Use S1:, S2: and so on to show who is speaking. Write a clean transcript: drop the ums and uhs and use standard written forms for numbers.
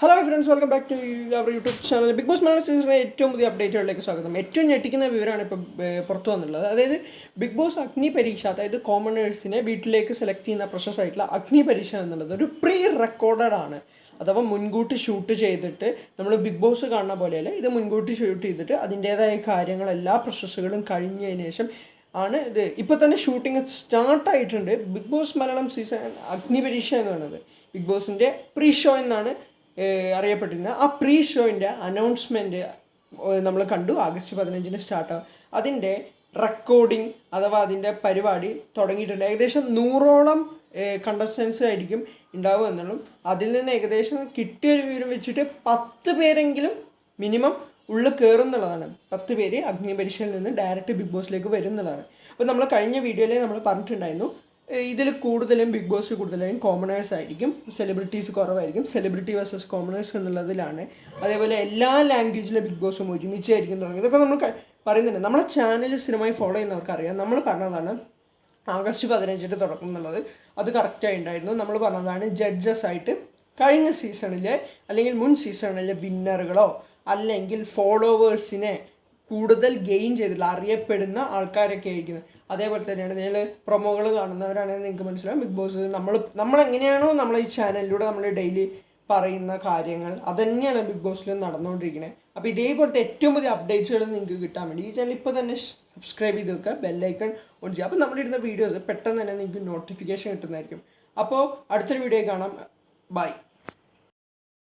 S1: Hello friends, welcome back to our YouTube channel. Bigg boss Malayalam സീസണിലെ ഏറ്റവും പുതിയ അപ്ഡേറ്റുകളിലേക്ക് സ്വാഗതം. ഏറ്റവും ഞെട്ടിക്കുന്ന വിവരമാണ് ഇപ്പോൾ പുറത്തു വന്നിട്ടുള്ളത്. അതായത് ബിഗ് ബോസ് അഗ്നി പരീക്ഷ, അതായത് കോമണേഴ്സിനെ വീട്ടിലേക്ക് സെലക്ട് ചെയ്യുന്ന പ്രോസസ്സായിട്ടുള്ള അഗ്നി പരീക്ഷ എന്നുള്ളത് ഒരു പ്രീ റെക്കോർഡഡ് ആണ്. അഥവാ മുൻകൂട്ടി ഷൂട്ട് ചെയ്തിട്ട്, നമ്മൾ ബിഗ് ബോസ് കാണുന്ന പോലെയല്ല, ഇത് മുൻകൂട്ടി ഷൂട്ട് ചെയ്തിട്ട് അതിൻ്റേതായ കാര്യങ്ങൾ എല്ലാ പ്രോസസ്സുകളും കഴിഞ്ഞതിന് ശേഷം ആണ് ഇത്. ഇപ്പോൾ തന്നെ ഷൂട്ടിംഗ് സ്റ്റാർട്ടായിട്ടുണ്ട്. Big boss Malayalam season Agni Pariksha എന്ന് പറയുന്നത് ബിഗ് ബോസിൻ്റെ പ്രീ ഷോ എന്നാണ് അറിയപ്പെട്ടിരുന്നത്. ആ പ്രീ ഷോയിൻ്റെ അനൗൺസ്മെൻറ്റ് നമ്മൾ കണ്ടു. ആഗസ്റ്റ് 15 സ്റ്റാർട്ടാകും. അതിൻ്റെ റെക്കോർഡിങ് അഥവാ അതിൻ്റെ പരിപാടി തുടങ്ങിയിട്ടുണ്ട്. ഏകദേശം 100ഓളം കണ്ടസ്റ്റൻസ് ആയിരിക്കും ഉണ്ടാവുക എന്നുള്ളതും, അതിൽ നിന്ന് ഏകദേശം കിട്ടിയൊരു വിവരം വെച്ചിട്ട് 10 പേരെങ്കിലും മിനിമം ഉള്ളിൽ കയറുന്നുള്ളതാണ്. 10 പേര് അഗ്നി പരീക്ഷയിൽ നിന്ന് ഡയറക്റ്റ് ബിഗ് ബോസിലേക്ക് വരും എന്നുള്ളതാണ്. അപ്പോൾ നമ്മൾ കഴിഞ്ഞ വീഡിയോയിൽ നമ്മൾ പറഞ്ഞിട്ടുണ്ടായിരുന്നു, ഇതിൽ കൂടുതലും ബിഗ് ബോസ് കൂടുതലായും കോമണേഴ്സ് ആയിരിക്കും, സെലിബ്രിറ്റീസ് കുറവായിരിക്കും. സെലിബ്രിറ്റി വേഴ്സസ് കോമണേഴ്സ് എന്നുള്ളതിലാണ്. അതേപോലെ എല്ലാ ലാംഗ്വേജിലെ ബിഗ് ബോസും ഒരുമിച്ചായിരിക്കും തുടങ്ങി. ഇതൊക്കെ നമ്മൾ പറയുന്നുണ്ട്. നമ്മുടെ ചാനൽ സ്ഥിരമായി ഫോളോ ചെയ്യുന്നവർക്കറിയാം. നമ്മൾ പറഞ്ഞതാണ് ആഗസ്റ്റ് 15 തുടക്കം എന്നുള്ളത്. അത് കറക്റ്റായി ഉണ്ടായിരുന്നു. നമ്മൾ പറഞ്ഞതാണ് ജഡ്ജസ് ആയിട്ട് കഴിഞ്ഞ സീസണിലെ അല്ലെങ്കിൽ മുൻ സീസണിലെ വിന്നറുകളോ അല്ലെങ്കിൽ ഫോളോവേഴ്സിനെ കൂടുതൽ ഗെയിൻ ചെയ്തിട്ടുള്ള അറിയപ്പെടുന്ന ആൾക്കാരൊക്കെ ആയിരിക്കുന്നത്. അതേപോലെ തന്നെയാണ് നിങ്ങൾ പ്രൊമോകൾ കാണുന്നവരാണെങ്കിൽ നിങ്ങൾക്ക് മനസ്സിലാവും, ബിഗ് ബോസ് നമ്മളെങ്ങനെയാണോ നമ്മളെ ഈ ചാനലിലൂടെ നമ്മൾ ഡെയിലി പറയുന്ന കാര്യങ്ങൾ അതുതന്നെയാണ് ബിഗ് ബോസിൽ നടന്നുകൊണ്ടിരിക്കുന്നത്. അപ്പോൾ ഇതേപോലത്തെ ഏറ്റവും പുതിയ അപ്ഡേറ്റ്സുകൾ നിങ്ങൾക്ക് കിട്ടാൻ വേണ്ടി ഈ ചാനൽ ഇപ്പോൾ തന്നെ സബ്സ്ക്രൈബ് ചെയ്ത് വെക്കുക, ബെല്ലൈക്കൺ ഓൺ ചെയ്യുക. അപ്പോൾ നമ്മളിടുന്ന വീഡിയോസ് പെട്ടെന്ന് തന്നെ നിങ്ങൾക്ക് നോട്ടിഫിക്കേഷൻ കിട്ടുന്നതായിരിക്കും. അപ്പോൾ അടുത്തൊരു വീഡിയോ കാണാം. ബൈ.